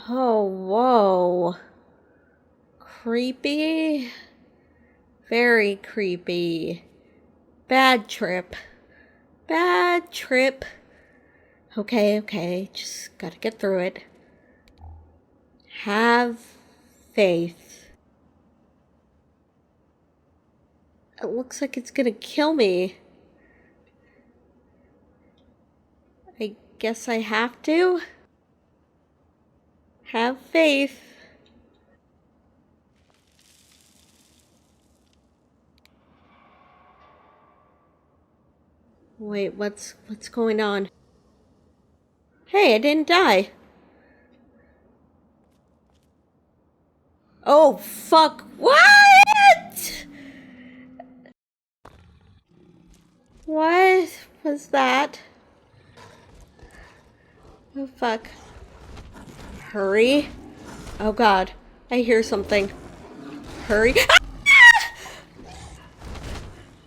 Oh, whoa. Creepy. Very creepy. Bad trip. Bad trip. Okay. Just gotta get through it. Have faith. It looks like it's gonna kill me. I guess I have to. Have faith. Wait, what's going on? Hey, I didn't die. Oh, fuck. What? What was that? Oh, fuck. Hurry. Oh, God. I hear something. Hurry.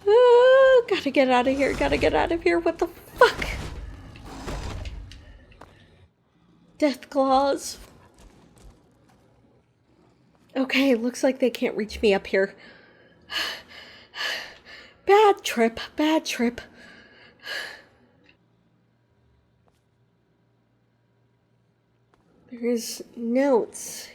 Oh, gotta get out of here. Gotta get out of here. What the fuck? Death claws. Okay, looks like they can't reach me up here. Bad trip. Bad trip. There's notes.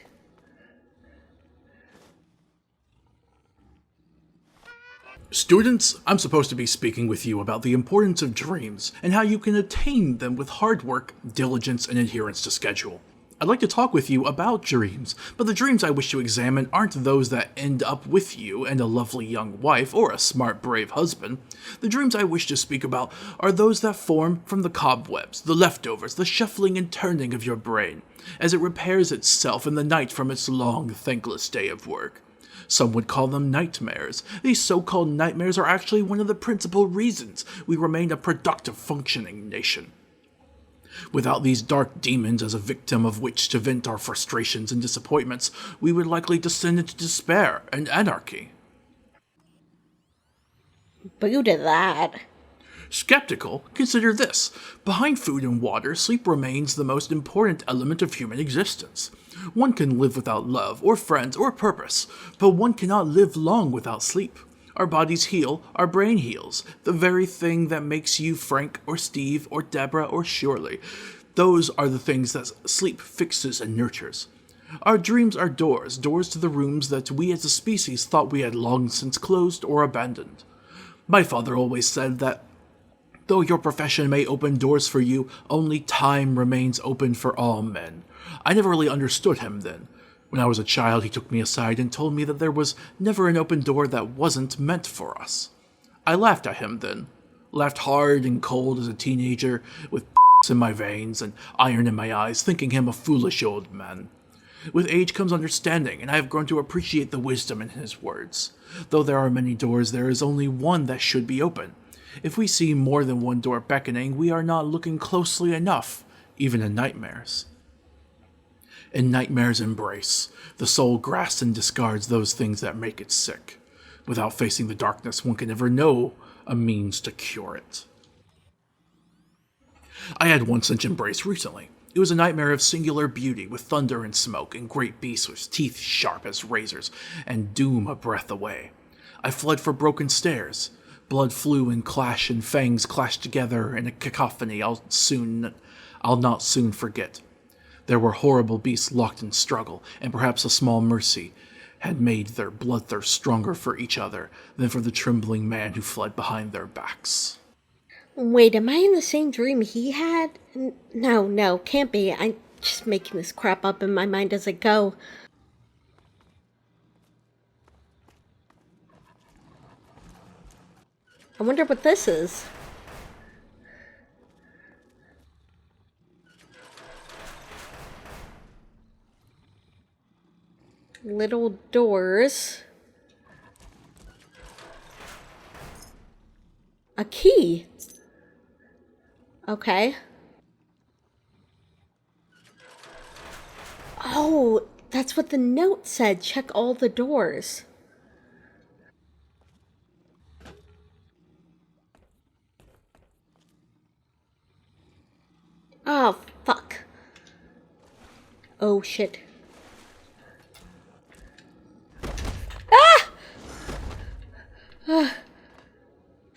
Students, I'm supposed to be speaking with you about the importance of dreams and how you can attain them with hard work, diligence, and adherence to schedule. I'd like to talk with you about dreams, but the dreams I wish to examine aren't those that end up with you and a lovely young wife or a smart, brave husband. The dreams I wish to speak about are those that form from the cobwebs, the leftovers, the shuffling and turning of your brain, as it repairs itself in the night from its long, thankless day of work. Some would call them nightmares. These so-called nightmares are actually one of the principal reasons we remain a productive, functioning nation. Without these dark demons as a victim of which to vent our frustrations and disappointments, we would likely descend into despair and anarchy. Boo to that. Skeptical, consider this. Behind food and water, sleep remains the most important element of human existence. One can live without love, or friends, or purpose, but one cannot live long without sleep. Our bodies heal, our brain heals, the very thing that makes you Frank, or Steve, or Deborah, or Shirley. Those are the things that sleep fixes and nurtures. Our dreams are doors to the rooms that we as a species thought we had long since closed or abandoned. My father always said that though your profession may open doors for you, only time remains open for all men. I never really understood him then. When I was a child, he took me aside and told me that there was never an open door that wasn't meant for us. I laughed at him then. Laughed hard and cold as a teenager, with in my veins and iron in my eyes, thinking him a foolish old man. With age comes understanding, and I have grown to appreciate the wisdom in his words. Though there are many doors, there is only one that should be open. If we see more than one door beckoning, we are not looking closely enough, even in nightmares. In nightmares' embrace, the soul grasps and discards those things that make it sick. Without facing the darkness, one can never know a means to cure it. I had one such embrace recently. It was a nightmare of singular beauty, with thunder and smoke, and great beasts with teeth sharp as razors, and doom a breath away. I fled for broken stairs. Blood flew and clash, and fangs clashed together in a cacophony I'll not soon forget. There were horrible beasts locked in struggle, and perhaps a small mercy had made their bloodthirst stronger for each other than for the trembling man who fled behind their backs. Wait, am I in the same dream he had? No, can't be. I'm just making this crap up in my mind as I go. I wonder what this is. Little doors. A key. Okay. Oh, that's what the note said. Check all the doors. Oh, fuck. Oh, shit.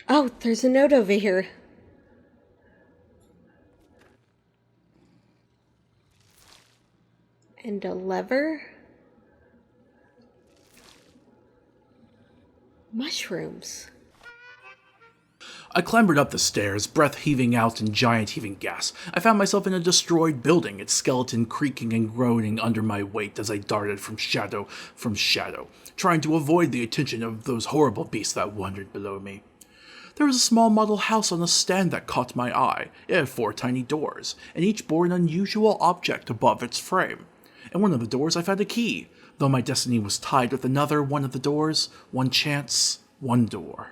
Oh, there's a note over here. And a lever? Mushrooms. I clambered up the stairs, breath heaving out in giant heaving gas. I found myself in a destroyed building, its skeleton creaking and groaning under my weight as I darted from shadow, trying to avoid the attention of those horrible beasts that wandered below me. There was a small model house on a stand that caught my eye. It had 4 tiny doors, and each bore an unusual object above its frame. In one of the doors I found a key, though my destiny was tied with another one of the doors, one chance, one door.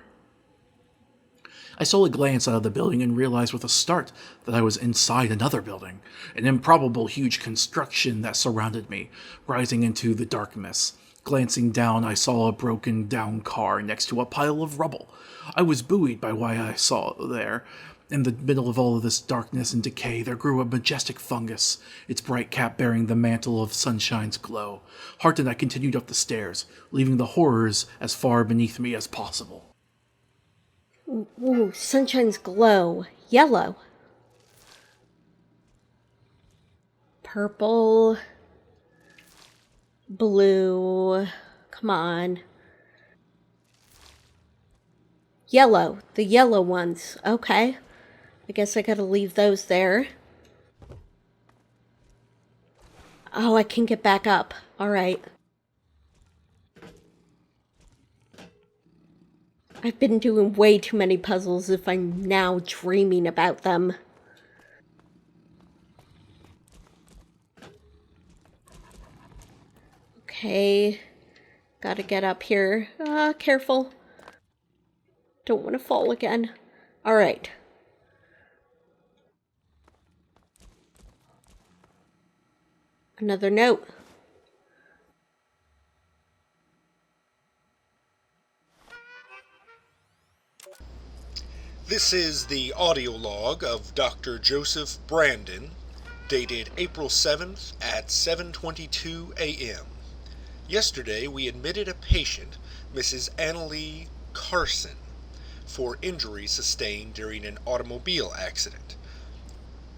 I stole a glance out of the building and realized with a start that I was inside another building, an improbable huge construction that surrounded me, rising into the darkness. Glancing down, I saw a broken down car next to a pile of rubble. I was buoyed by what I saw there. In the middle of all of this darkness and decay, there grew a majestic fungus, its bright cap bearing the mantle of sunshine's glow. Heartened, I continued up the stairs, leaving the horrors as far beneath me as possible. Ooh, sunshine's glow. Yellow. Purple. Blue. Come on. Yellow. The yellow ones. Okay. I guess I gotta leave those there. Oh, I can get back up. Alright. I've been doing way too many puzzles if I'm now dreaming about them. Okay. Gotta get up here. Careful. Don't want to fall again. Alright. Another note. This is the audio log of Dr. Joseph Brandon, dated April 7th at 7:22 a.m. Yesterday we admitted a patient, Mrs. Annalee Carson, for injuries sustained during an automobile accident.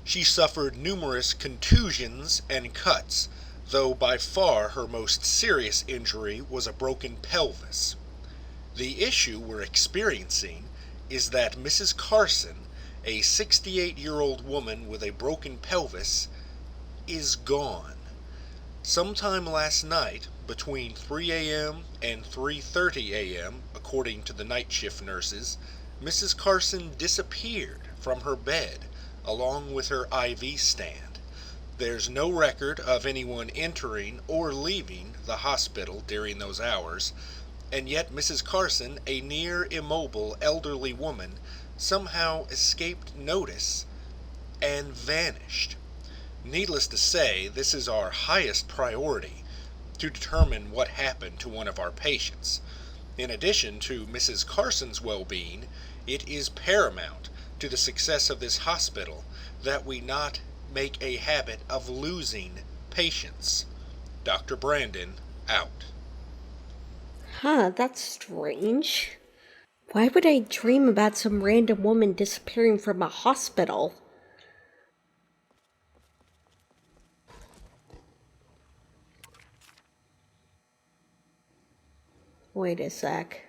She suffered numerous contusions and cuts, though by far her most serious injury was a broken pelvis. The issue we're experiencing is that Mrs. Carson, a 68-year-old woman with a broken pelvis, is gone. Sometime last night, between 3 a.m. and 3:30 a.m., according to the night shift nurses, Mrs. Carson disappeared from her bed along with her IV stand. There's no record of anyone entering or leaving the hospital during those hours, and yet Mrs. Carson, a near immobile elderly woman, somehow escaped notice and vanished. Needless to say, this is our highest priority to determine what happened to one of our patients. In addition to Mrs. Carson's well-being, it is paramount to the success of this hospital that we not make a habit of losing patients. Dr. Brandon, out. Huh, that's strange. Why would I dream about some random woman disappearing from a hospital? Wait a sec.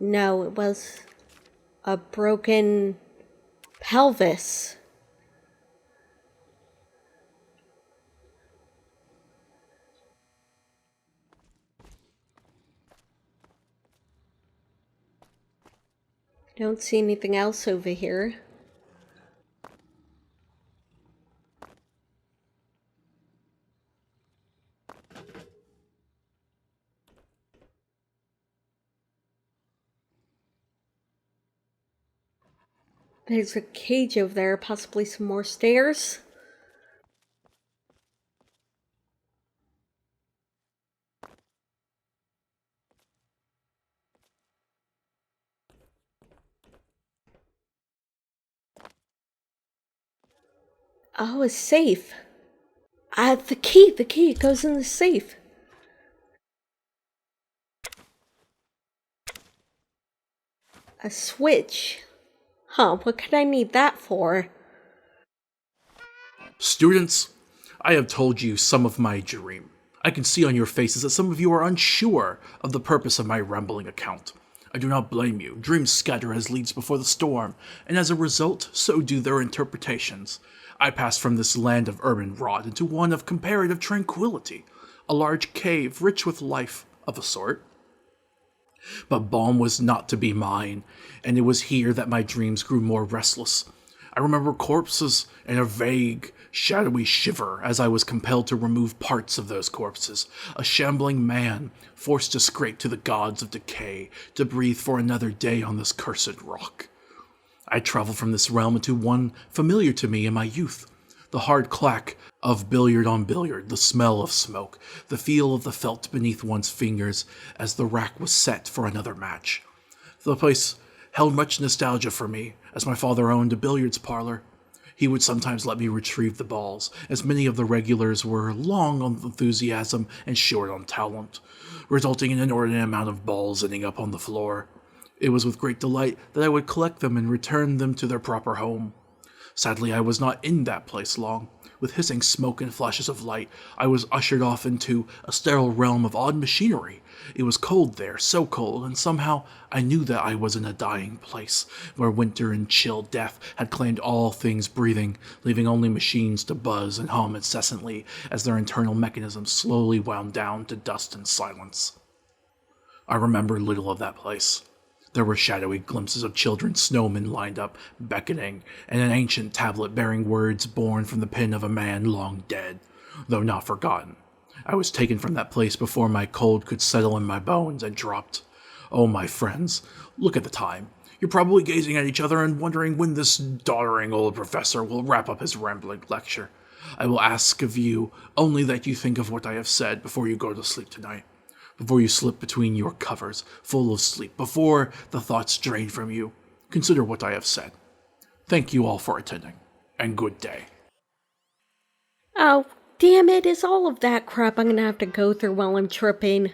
No, it was a broken pelvis. Don't see anything else over here. There's a cage over there, possibly some more stairs. Oh, a safe. The key, it goes in the safe. A switch. Huh, what could I need that for? Students, I have told you some of my dream. I can see on your faces that some of you are unsure of the purpose of my rambling account. I do not blame you. Dreams scatter as leaves before the storm, and as a result, so do their interpretations. I passed from this land of urban rot into one of comparative tranquility, a large cave rich with life, of a sort. But balm was not to be mine, and it was here that my dreams grew more restless. I remember corpses and a vague, shadowy shiver as I was compelled to remove parts of those corpses, a shambling man forced to scrape to the gods of decay to breathe for another day on this cursed rock. I traveled from this realm into one familiar to me in my youth. The hard clack of billiard on billiard, the smell of smoke, the feel of the felt beneath one's fingers as the rack was set for another match. The place held much nostalgia for me, as my father owned a billiards parlor. He would sometimes let me retrieve the balls, as many of the regulars were long on enthusiasm and short on talent, resulting in an inordinate amount of balls ending up on the floor. It was with great delight that I would collect them and return them to their proper home. Sadly, I was not in that place long. With hissing smoke and flashes of light, I was ushered off into a sterile realm of odd machinery. It was cold there, so cold, and somehow I knew that I was in a dying place, where winter and chill death had claimed all things breathing, leaving only machines to buzz and hum incessantly as their internal mechanisms slowly wound down to dust and silence. I remember little of that place. There were shadowy glimpses of children snowmen lined up, beckoning, and an ancient tablet bearing words born from the pen of a man long dead, though not forgotten. I was taken from that place before my cold could settle in my bones and dropped. Oh, my friends, look at the time. You're probably gazing at each other and wondering when this doddering old professor will wrap up his rambling lecture. I will ask of you only that you think of what I have said before you go to sleep tonight. Before you slip between your covers, full of sleep, before the thoughts drain from you, consider what I have said. Thank you all for attending, and good day. Oh, damn it, is all of that crap I'm gonna have to go through while I'm tripping.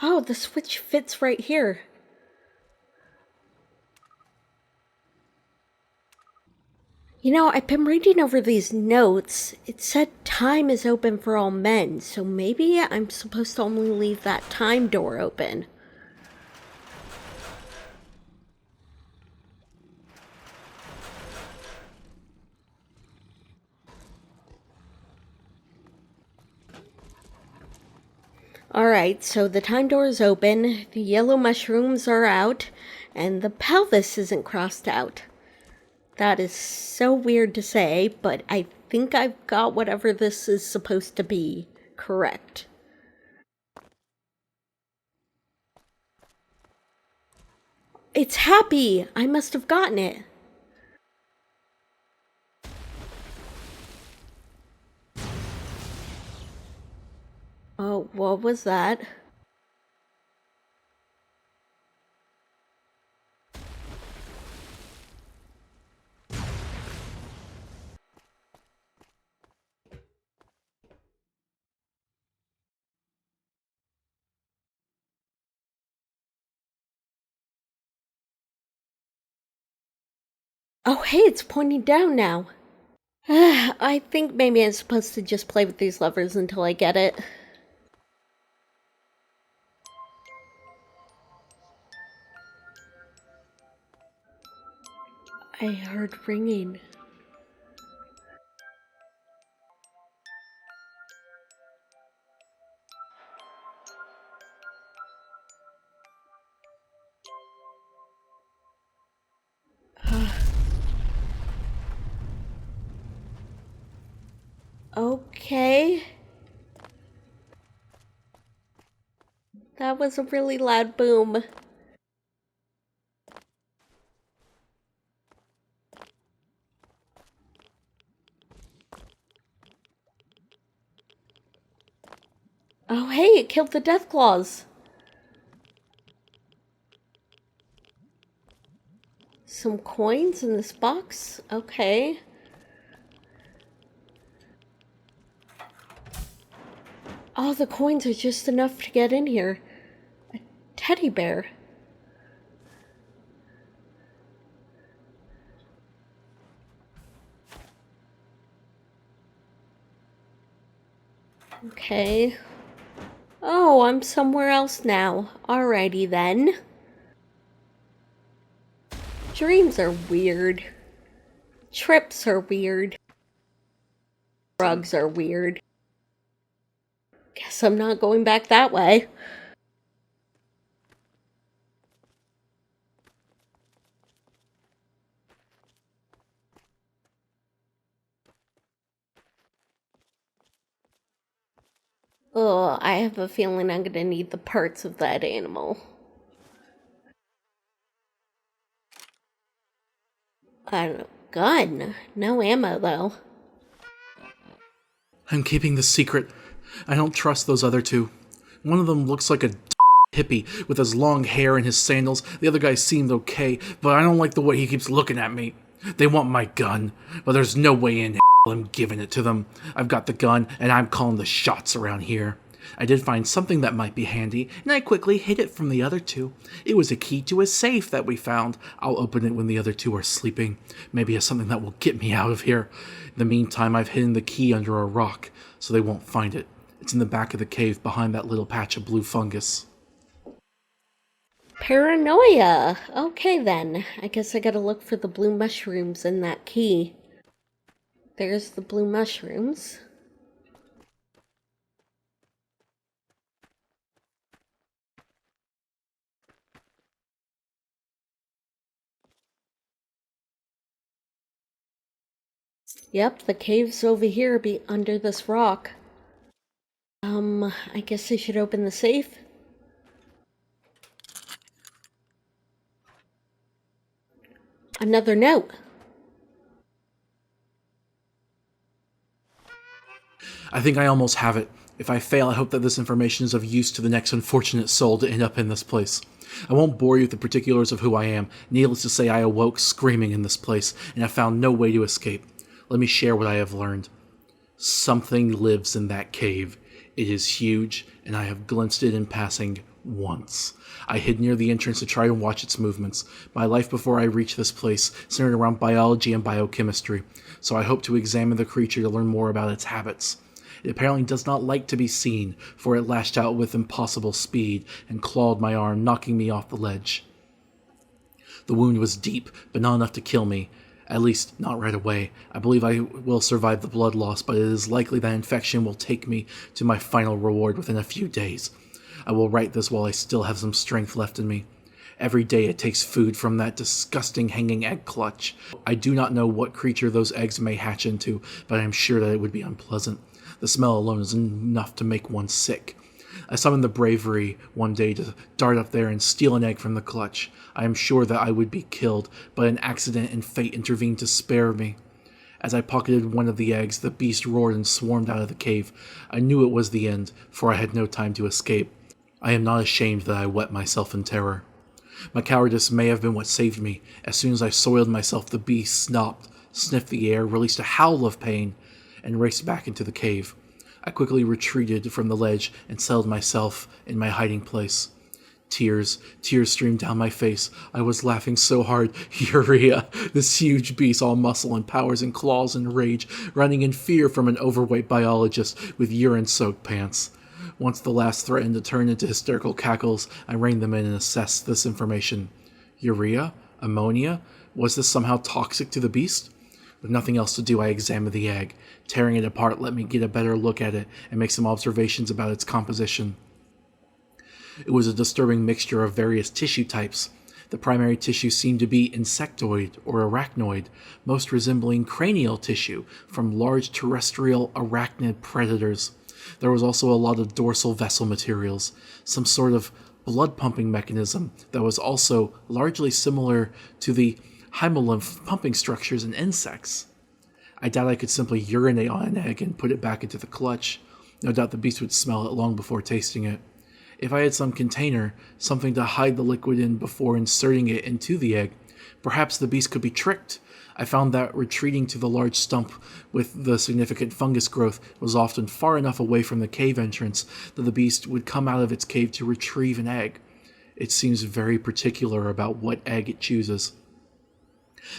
Oh, the switch fits right here. You know, I've been reading over these notes. It said time is open for all men, so maybe I'm supposed to only leave that time door open. Alright, so the time door is open, the yellow mushrooms are out, and the pelvis isn't crossed out. That is so weird to say, but I think I've got whatever this is supposed to be correct. It's happy! I must have gotten it. Oh, what was that? Oh, hey, it's pointing down now. I think maybe I'm supposed to just play with these levers until I get it. I heard ringing. Okay. That was a really loud boom. Oh, hey, it killed the death claws. Some coins in this box. Okay. Oh, the coins are just enough to get in here. A teddy bear. Okay. Oh, I'm somewhere else now. Alrighty then. Dreams are weird. Trips are weird. Drugs are weird. Guess I'm not going back that way. Ugh, I have a feeling I'm gonna need the parts of that animal. I don't know. Gun. No ammo, though. I'm keeping this secret. I don't trust those other two. One of them looks like a hippie with his long hair and his sandals. The other guy seemed okay, but I don't like the way he keeps looking at me. They want my gun, but there's no way in I'm giving it to them. I've got the gun, and I'm calling the shots around here. I did find something that might be handy, and I quickly hid it from the other two. It was a key to a safe that we found. I'll open it when the other two are sleeping. Maybe it's something that will get me out of here. In the meantime, I've hidden the key under a rock, so they won't find it. It's in the back of the cave behind that little patch of blue fungus. Paranoia. Okay then. I guess I gotta look for the blue mushrooms in that key. There's the blue mushrooms. Yep, the cave's over here under this rock. I guess I should open the safe. Another note. I think I almost have it. If I fail, I hope that this information is of use to the next unfortunate soul to end up in this place. I won't bore you with the particulars of who I am. Needless to say, I awoke screaming in this place, and I found no way to escape. Let me share what I have learned. Something lives in that cave. It is huge, and I have glimpsed it in passing once. I hid near the entrance to try and watch its movements. My life before I reached this place centered around biology and biochemistry, so I hope to examine the creature to learn more about its habits. It apparently does not like to be seen, for it lashed out with impossible speed and clawed my arm, knocking me off the ledge. The wound was deep, but not enough to kill me. At least, not right away. I believe I will survive the blood loss, but it is likely that infection will take me to my final reward within a few days. I will write this while I still have some strength left in me. Every day it takes food from that disgusting hanging egg clutch. I do not know what creature those eggs may hatch into, but I am sure that it would be unpleasant. The smell alone is enough to make one sick. I summoned the bravery one day to dart up there and steal an egg from the clutch. I am sure that I would be killed, but an accident and fate intervened to spare me. As I pocketed one of the eggs, the beast roared and swarmed out of the cave. I knew it was the end, for I had no time to escape. I am not ashamed that I wet myself in terror. My cowardice may have been what saved me. As soon as I soiled myself, the beast stopped, sniffed the air, released a howl of pain, and raced back into the cave. I quickly retreated from the ledge and settled myself in my hiding place. Tears streamed down my face. I was laughing so hard. Urea, this huge beast, all muscle and powers and claws and rage, running in fear from an overweight biologist with urine-soaked pants. Once the last threatened to turn into hysterical cackles, I reined them in and assessed this information. Urea? Ammonia? Was this somehow toxic to the beast? With nothing else to do, I examined the egg. Tearing it apart let me get a better look at it and make some observations about its composition. It was a disturbing mixture of various tissue types. The primary tissue seemed to be insectoid or arachnoid, most resembling cranial tissue from large terrestrial arachnid predators. There was also a lot of dorsal vessel materials, some sort of blood pumping mechanism that was also largely similar to the hemolymph pumping structures in insects. I doubt I could simply urinate on an egg and put it back into the clutch. No doubt the beast would smell it long before tasting it. If I had some container, something to hide the liquid in before inserting it into the egg, perhaps the beast could be tricked. I found that retreating to the large stump with the significant fungus growth was often far enough away from the cave entrance that the beast would come out of its cave to retrieve an egg. It seems very particular about what egg it chooses.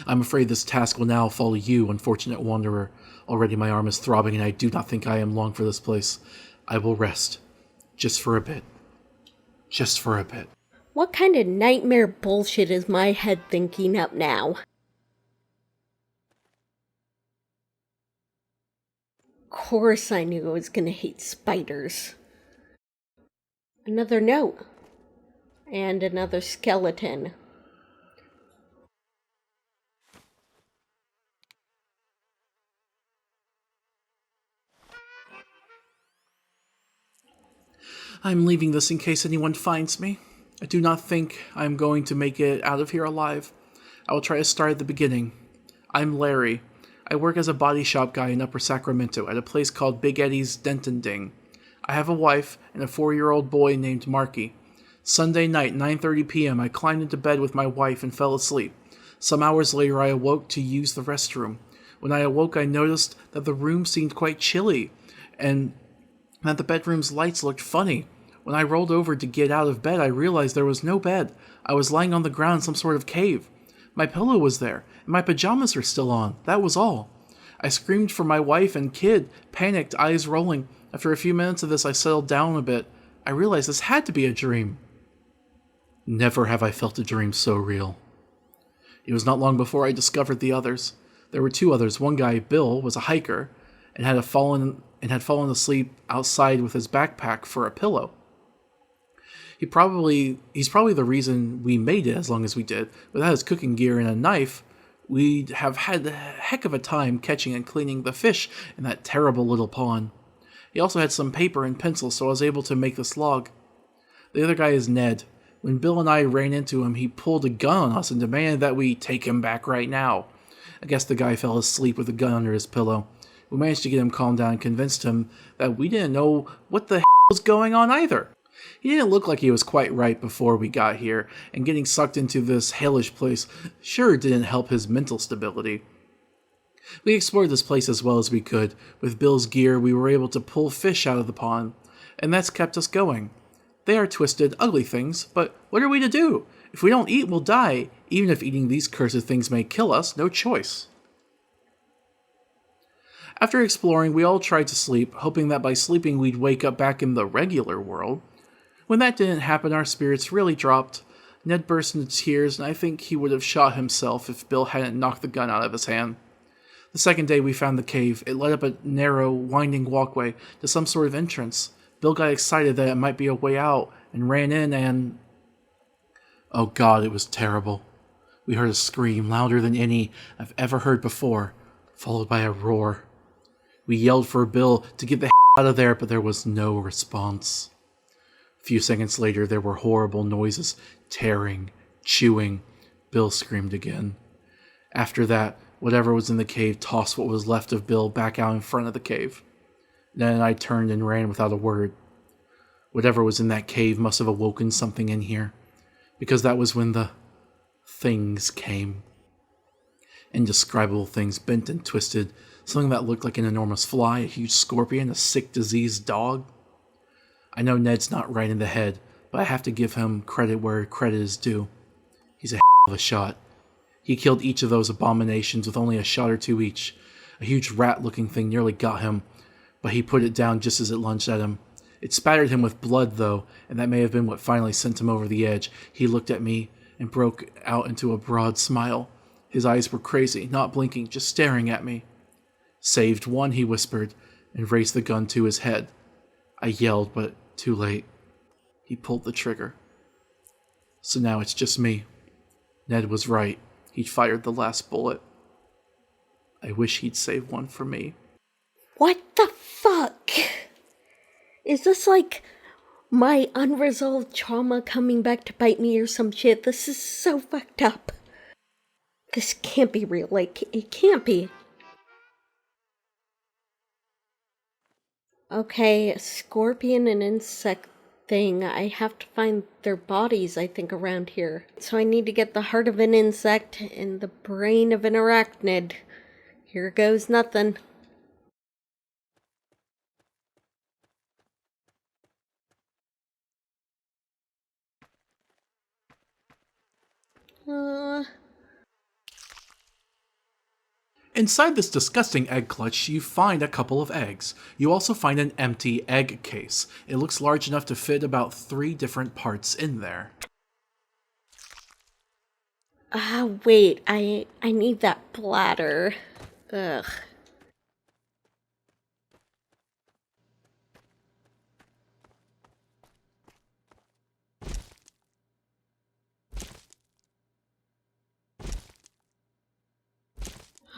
I'm afraid this task will now fall to you, unfortunate wanderer. Already my arm is throbbing, and I do not think I am long for this place. I will rest. Just for a bit. Just for a bit. What kind of nightmare bullshit is my head thinking up now? Of course I knew I was gonna hate spiders. Another note. And another skeleton. I'm leaving this in case anyone finds me. I do not think I am going to make it out of here alive. I will try to start at the beginning. I'm Larry. I work as a body shop guy in Upper Sacramento at a place called Big Eddie's Dent and Ding. I have a wife and a 4-year-old boy named Marky. Sunday night, 9:30 p.m., I climbed into bed with my wife and fell asleep. Some hours later, I awoke to use the restroom. When I awoke, I noticed that the room seemed quite chilly and that the bedroom's lights looked funny. When I rolled over to get out of bed, I realized there was no bed. I was lying on the ground in some sort of cave. My pillow was there, and my pajamas were still on. That was all. I screamed for my wife and kid, panicked, eyes rolling. After a few minutes of this, I settled down a bit. I realized this had to be a dream. Never have I felt a dream so real. It was not long before I discovered the others. There were 2 others. One guy, Bill, was a hiker and had fallen asleep outside with his backpack for a pillow. He's probably the reason we made it as long as we did. Without his cooking gear and a knife, we'd have had a heck of a time catching and cleaning the fish in that terrible little pond. He also had some paper and pencil, so I was able to make this log. The other guy is Ned. When Bill and I ran into him, he pulled a gun on us and demanded that we take him back right now. I guess the guy fell asleep with a gun under his pillow. We managed to get him calmed down and convinced him that we didn't know what the hell was going on either. He didn't look like he was quite right before we got here, and getting sucked into this hellish place sure didn't help his mental stability. We explored this place as well as we could. With Bill's gear, we were able to pull fish out of the pond, and that's kept us going. They are twisted, ugly things, but what are we to do? If we don't eat, we'll die. Even if eating these cursed things may kill us, no choice. After exploring, we all tried to sleep, hoping that by sleeping we'd wake up back in the regular world. When that didn't happen, our spirits really dropped. Ned burst into tears, and I think he would have shot himself if Bill hadn't knocked the gun out of his hand. The second day we found the cave. It led up a narrow, winding walkway to some sort of entrance. Bill got excited that it might be a way out, and ran in and... Oh God, it was terrible. We heard a scream louder than any I've ever heard before, followed by a roar. We yelled for Bill to get the out of there, but there was no response. A few seconds later, there were horrible noises, tearing, chewing. Bill screamed again. After that, whatever was in the cave tossed what was left of Bill back out in front of the cave. Then I turned and ran without a word. Whatever was in that cave must have awoken something in here, because that was when the things came. Indescribable things, bent and twisted, something that looked like an enormous fly, a huge scorpion, a sick, diseased dog. I know Ned's not right in the head, but I have to give him credit where credit is due. He's a of a shot. He killed each of those abominations with only a shot or 2 each. A huge rat-looking thing nearly got him, but he put it down just as it lunged at him. It spattered him with blood, though, and that may have been what finally sent him over the edge. He looked at me and broke out into a broad smile. His eyes were crazy, not blinking, just staring at me. "Saved one," he whispered, and raised the gun to his head. I yelled, but too late. He pulled the trigger. So now it's just me. Ned was right. He'd fired the last bullet. I wish he'd saved one for me. What the fuck? Is this like my unresolved trauma coming back to bite me or some shit? This is so fucked up. This can't be real. Like, it can't be. Okay, a scorpion and insect thing. I have to find their bodies, I think, around here. So I need to get the heart of an insect and the brain of an arachnid. Here goes nothing. Uh, Inside this disgusting egg clutch, you find a couple of eggs. You also find an empty egg case. It looks large enough to fit about 3 different parts in there. wait, I need that bladder. Ugh.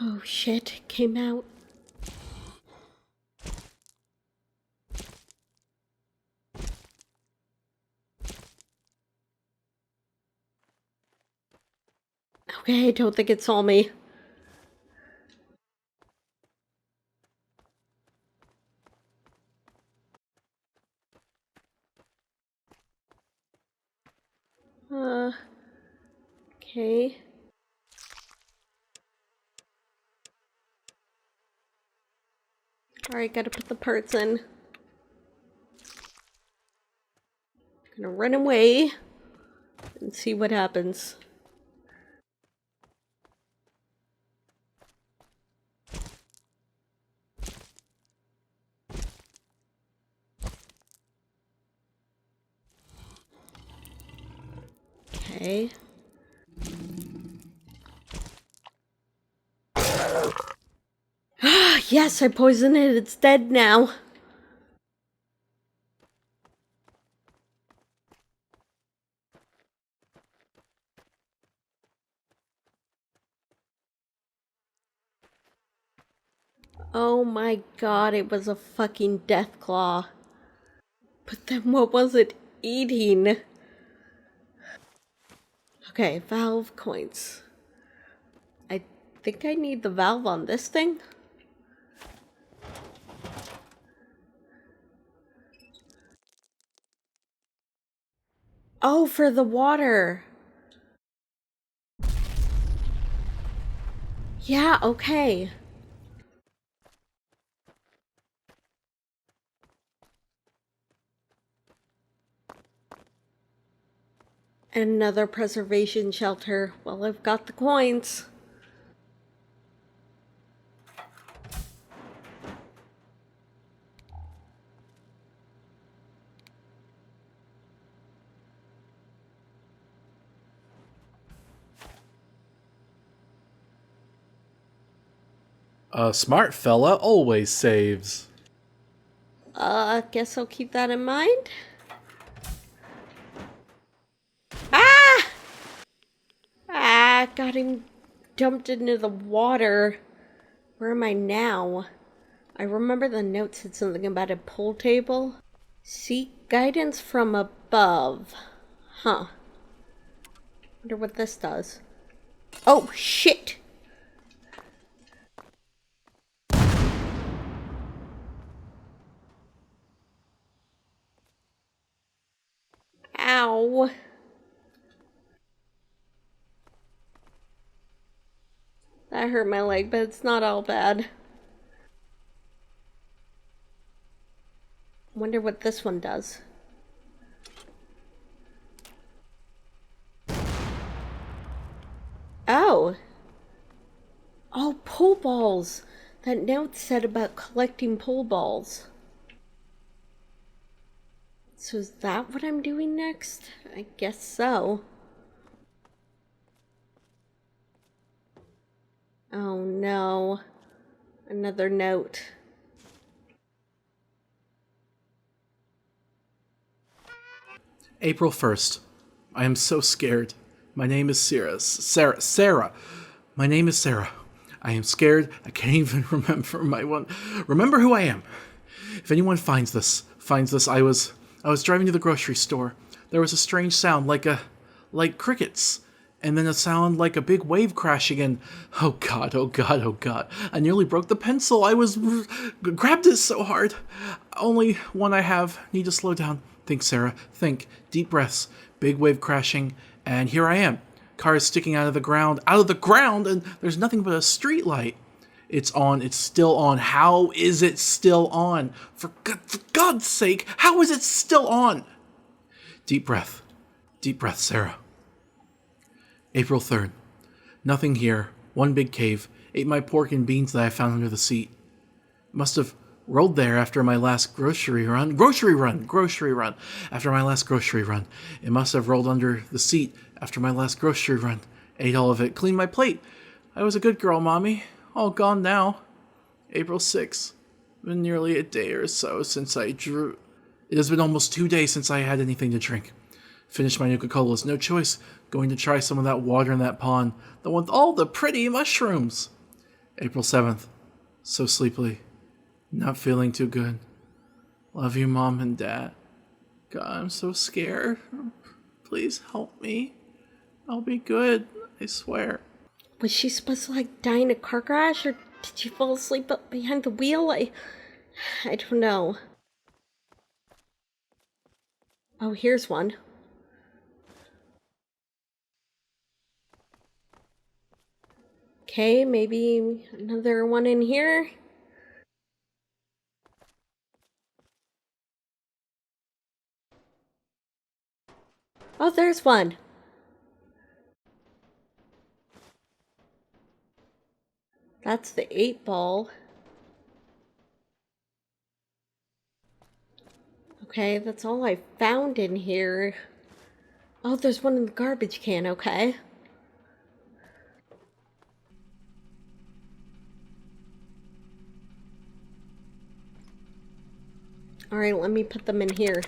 Oh shit, it came out. Okay, I don't think it saw me. Okay. Alright, gotta put the parts in. Gonna run away and see what happens. Okay. Yes, I poisoned it. It's dead now. Oh my god, it was a fucking death claw. But then what was it eating? Okay, valve coins. I think I need the valve on this thing. Oh, for the water. Yeah, okay. Another preservation shelter. Well, I've got the coins. A smart fella always saves. Guess I'll keep that in mind. Ah! Ah, got him dumped into the water. Where am I now? I remember the note said something about a pool table. Seek guidance from above. Huh. Wonder what this does. Oh, shit! Ow. That hurt my leg, but it's not all bad. Wonder what this one does. Oh. Oh, pool balls. That note said about collecting pool balls. So is that what I'm doing next? I guess so. Oh no. Another note. April 1st. I am so scared. My name is Sarah. My name is Sarah. I am scared. I can't even remember who I am. If anyone finds this, I was driving to the grocery store. There was a strange sound like crickets. And then a sound like a big wave crashing and oh god, oh god, oh god. I nearly broke the pencil. Grabbed it so hard. Only one I have. Need to slow down. Think, Sarah. Think. Deep breaths. Big wave crashing. And here I am. Car is sticking out of the ground. And there's nothing but a street light. It's on. It's still on. How is it still on? For God's sake, how is it still on? Deep breath. Deep breath, Sarah. April 3rd. Nothing here. One big cave. Ate my pork and beans that I found under the seat. Must have rolled there after my last grocery run. After my last grocery run. It must have rolled under the seat after my last grocery run. Ate all of it. Cleaned my plate. I was a good girl, Mommy. All gone now. April 6th. Been nearly a day or so since I drew. It has been almost 2 days since I had anything to drink. Finished my Nuka-Colas. No choice. Going to try some of that water in that pond. The one with all the pretty mushrooms. April 7th. So sleepily. Not feeling too good. Love you, Mom and Dad. God, I'm so scared. Please help me. I'll be good. I swear. Was she supposed to, like, die in a car crash, or did she fall asleep up behind the wheel? I don't know. Oh, here's one. Okay, maybe another one in here. Oh, there's one. That's the 8-ball. Okay, that's all I found in here. Oh, there's one in the garbage can, okay. Alright, let me put them in here.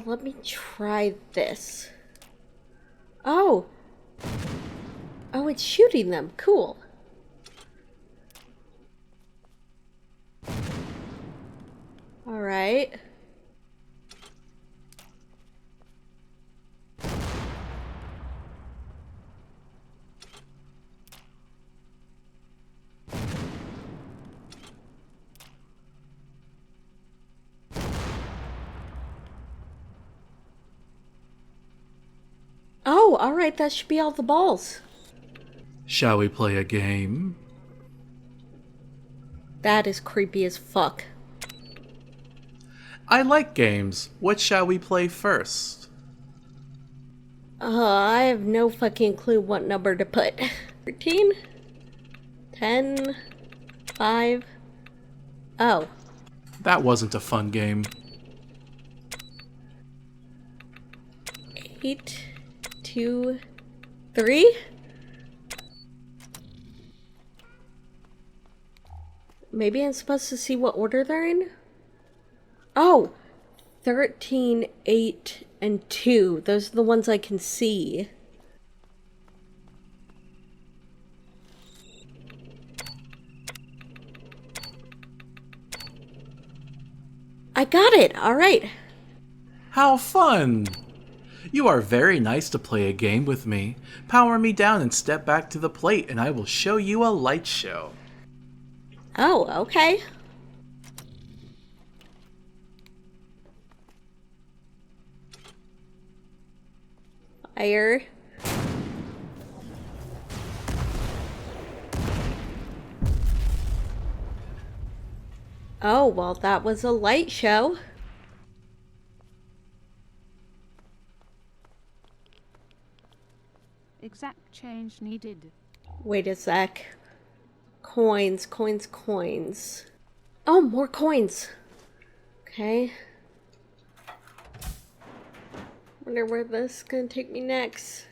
Let me try this. Oh! Oh, it's shooting them. Cool. Alright. Oh, alright, that should be all the balls. Shall we play a game? That is creepy as fuck. I like games. What shall we play first? I have no fucking clue what number to put. 13? 10? 5? Oh. That wasn't a fun game. 8, 2, 3? Maybe I'm supposed to see what order they're in? Oh! 13, 8, and 2. Those are the ones I can see. I got it! Alright. How fun! You are very nice to play a game with me. Power me down and step back to the plate and I will show you a light show. Oh, okay. Fire. Oh, well, that was a light show. Exact change needed. Wait a sec. Coins, coins, coins. Oh, more coins. Okay. Wonder where this is gonna take me next.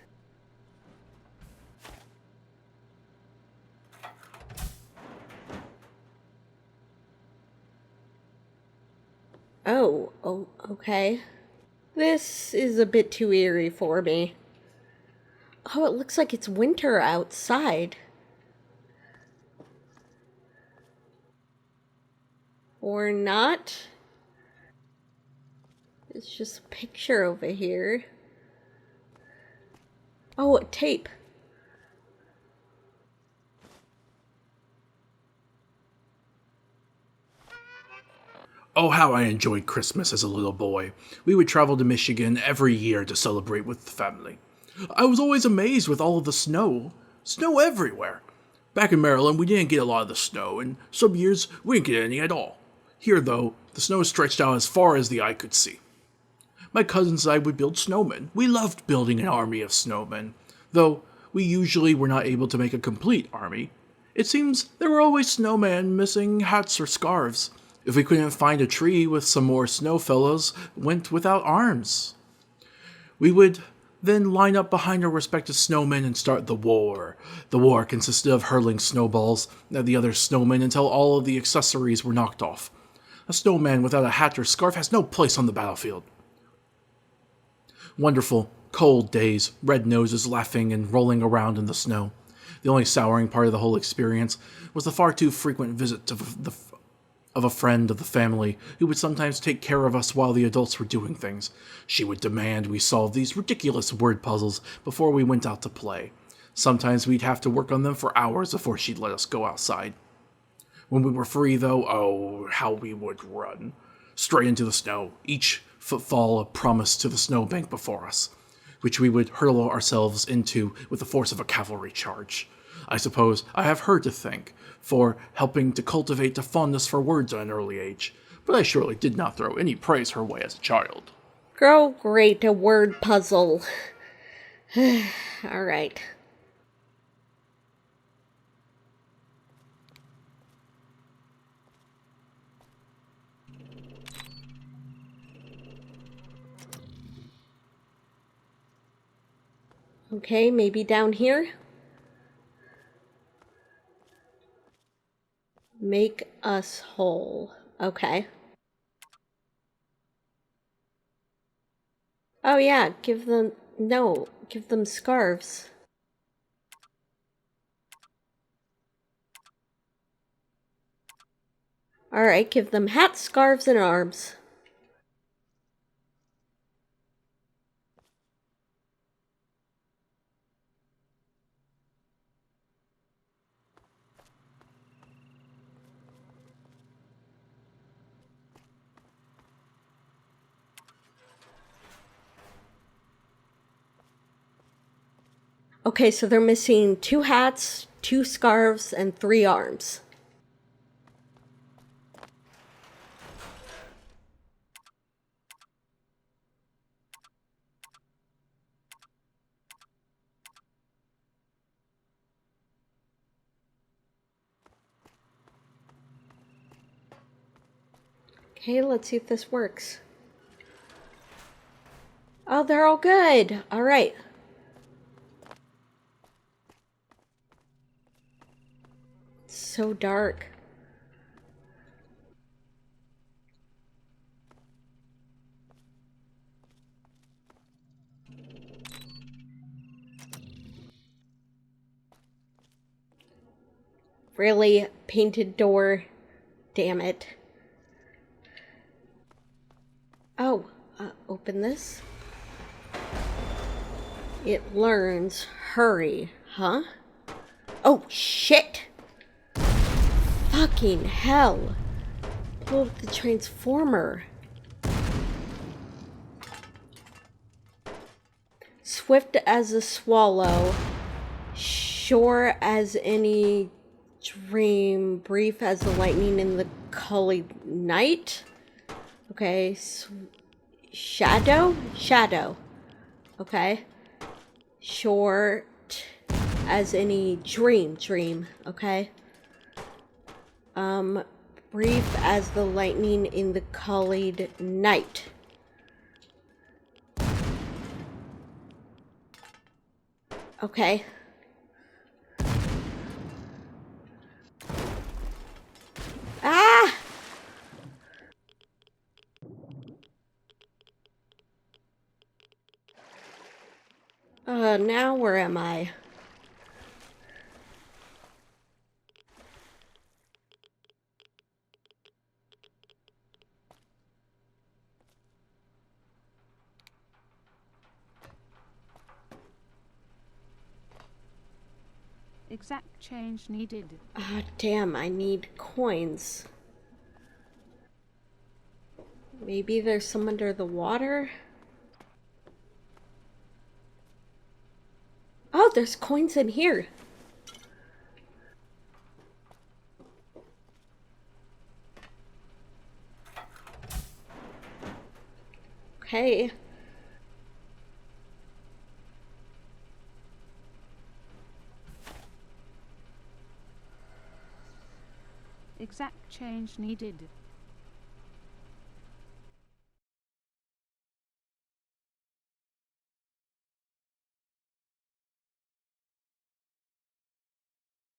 Oh, okay. This is a bit too eerie for me. Oh, it looks like it's winter outside. Or not. It's just a picture over here. Oh, a tape. Oh, how I enjoyed Christmas as a little boy. We would travel to Michigan every year to celebrate with the family. I was always amazed with all of the snow. Snow everywhere. Back in Maryland, we didn't get a lot of the snow, and some years we didn't get any at all. Here, though, the snow stretched out as far as the eye could see. My cousins and I would build snowmen. We loved building an army of snowmen, though we usually were not able to make a complete army. It seems there were always snowmen missing hats or scarves. If we couldn't find a tree with some more snow fellows went without arms. We would then line up behind our respective snowmen and start the war. The war consisted of hurling snowballs at the other snowmen until all of the accessories were knocked off. A snowman without a hat or scarf has no place on the battlefield. Wonderful, cold days, red noses laughing and rolling around in the snow. The only souring part of the whole experience was the far too frequent visit of a friend of the family who would sometimes take care of us while the adults were doing things. She would demand we solve these ridiculous word puzzles before we went out to play. Sometimes we'd have to work on them for hours before she'd let us go outside. When we were free, though, oh, how we would run. Straight into the snow, each footfall a promise to the snowbank before us, which we would hurl ourselves into with the force of a cavalry charge. I suppose I have her to thank for helping to cultivate a fondness for words at an early age, but I surely did not throw any praise her way as a child. Girl, great, a word puzzle. All right. Okay, maybe down here? Make us whole. Okay. Oh yeah, give them scarves. Alright, give them hats, scarves, and arms. Okay, so they're missing 2 hats, 2 scarves, and 3 arms. Okay, let's see if this works. Oh, they're all good. All right. It's so dark. Really? Painted door? Damn it. Oh, open this. It learns. Hurry. Huh? Oh, shit! Fucking hell. Pull up the transformer. Swift as a swallow. Sure as any dream. Brief as the lightning in the cully night. Okay. Shadow? Shadow. Okay. Short as any dream. Okay. Brief as the lightning in the cullied night. Okay. Ah! Now where am I? Exact change needed. Ah, damn, I need coins. Maybe there's some under the water? Oh, there's coins in here. Okay. Exact change needed.